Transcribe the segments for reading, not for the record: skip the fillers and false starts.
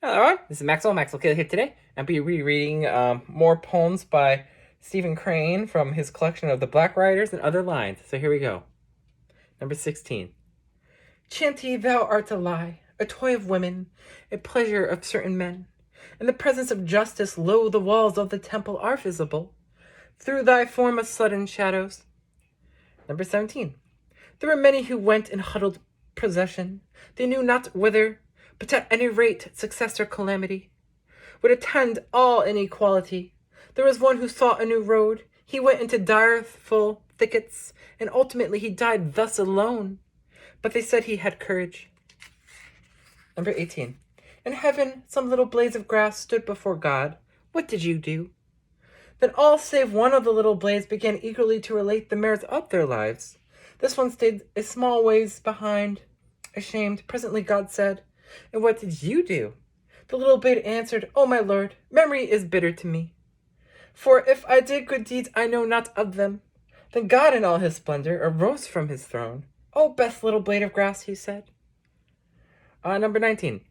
Hello, this is Maxwell Kali here today. I'll be rereading more poems by Stephen Crane from his collection of The Black Riders and Other Lines. So here we go. Number 16. Chanty, thou art a lie, a toy of women, a pleasure of certain men. In the presence of justice, lo, the walls of the temple are visible. Through thy form of sudden shadows. Number 17. There were many who went in huddled procession. They knew not whither, but at any rate success or calamity would attend all inequality. There was one who sought a new road. He went into direful thickets, and ultimately he died thus alone. But they said he had courage. Number 18. In heaven, some little blades of grass stood before God. What did you do? Then all save one of the little blades began eagerly to relate the merits of their lives. This one stayed a small ways behind, ashamed. Presently God said, "And what did you do?" The little blade answered, "Oh, my lord, memory is bitter to me. For if I did good deeds, I know not of them." Then God in all his splendor arose from his throne. "Oh, best little blade of grass," he said. Number 19.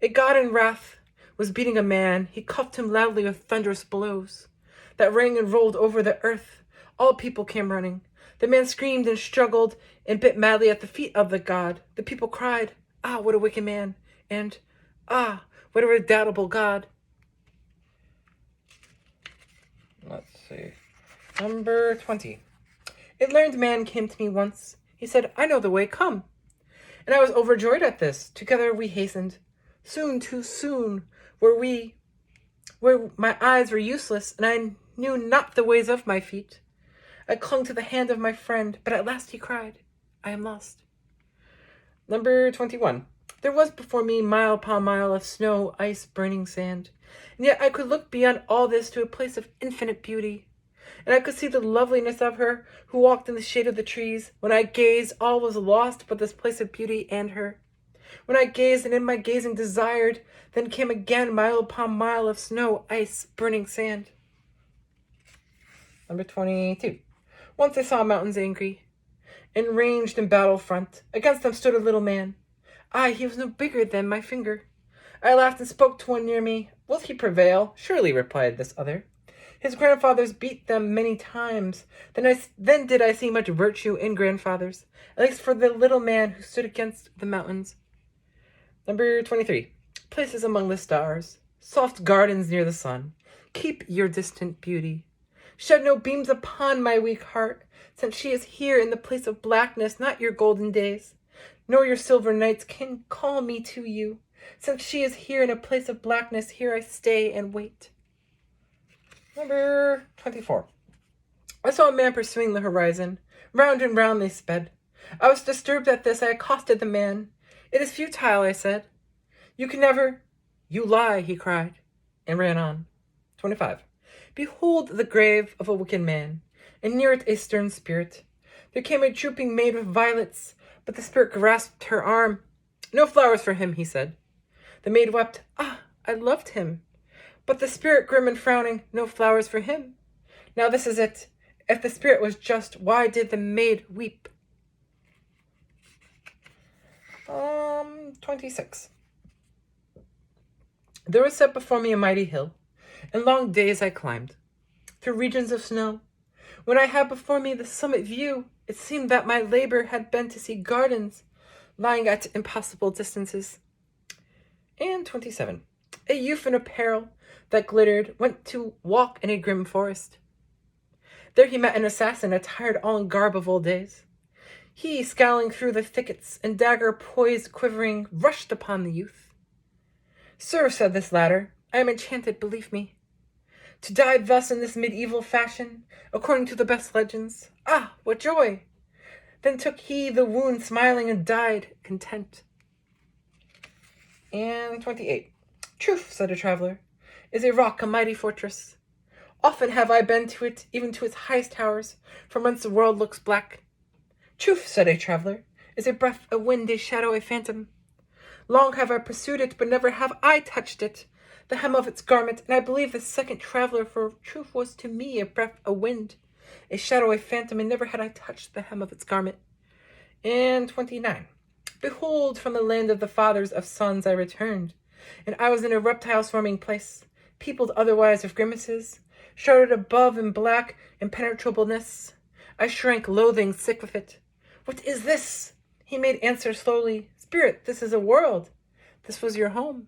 A god in wrath was beating a man. He cuffed him loudly with thunderous blows that rang and rolled over the earth. All people came running. The man screamed and struggled and bit madly at the feet of the god. The people cried, "Ah, what a wicked man," and "Ah, what a redoubtable god." Let's see. Number 20. A learned man came to me once. He said, "I know the way, come." And I was overjoyed at this. Together we hastened. Soon, too soon, where my eyes were useless, and I knew not the ways of my feet. I clung to the hand of my friend, but at last he cried, "I am lost." Number 21. There was before me mile upon mile of snow, ice, burning sand, and yet I could look beyond all this to a place of infinite beauty, and I could see the loveliness of her who walked in the shade of the trees. When I gazed, all was lost but this place of beauty and her. When I gazed and in my gazing desired, then came again mile upon mile of snow, ice, burning sand. Number 22. Once I saw mountains angry, and ranged in battle front. Against them stood a little man. Aye, he was no bigger than my finger. I laughed and spoke to one near me. "Will he prevail?" "Surely," replied this other. "His grandfathers beat them many times. Then did I see much virtue in grandfathers, at least for the little man who stood against the mountains." Number 23. Places among the stars, soft gardens near the sun. Keep your distant beauty. Shed no beams upon my weak heart, since she is here in the place of blackness, not your golden days, nor your silver nights can call me to you. Since she is here in a place of blackness, here I stay and wait. Number 24. I saw a man pursuing the horizon. Round and round they sped. I was disturbed at this. I accosted the man. "It is futile," I said. "You can never—" "You lie," he cried, and ran on. 25. Behold the grave of a wicked man, and near it a stern spirit. There came a drooping maid with violets, but the spirit grasped her arm. "No flowers for him," he said. The maid wept. "Ah, I loved him." But the spirit, grim and frowning, "No flowers for him." Now this is it. If the spirit was just, why did the maid weep? 26. There was set before me a mighty hill, and long days I climbed through regions of snow. When I had before me the summit view, it seemed that my labor had been to see gardens lying at impossible distances. And 27. A youth in apparel that glittered went to walk in a grim forest. There he met an assassin attired all in garb of old days. He, scowling through the thickets and dagger poised quivering, rushed upon the youth. "Sir," said this latter, "I am enchanted, believe me, to die thus in this medieval fashion, according to the best legends. Ah, what joy!" Then took he the wound smiling and died content. And 28. "Truth," said a traveler, "is a rock, a mighty fortress. Often have I been to it, even to its highest towers, from whence the world looks black." "Truth," said a traveler, "is a breath, a wind, a shadow, a phantom. Long have I pursued it, but never have I touched it, the hem of its garment, and I believe the second traveler, for truth was to me a breath, a wind, a shadow, a phantom, and never had I touched the hem of its garment." And 29. Behold, from the land of the fathers of sons I returned, And I was in a reptile-swarming place, peopled otherwise with grimaces, shrouded above in black impenetrableness. I shrank, loathing, sick with it. What is this? He made answer slowly. Spirit, this is a world. This was your home.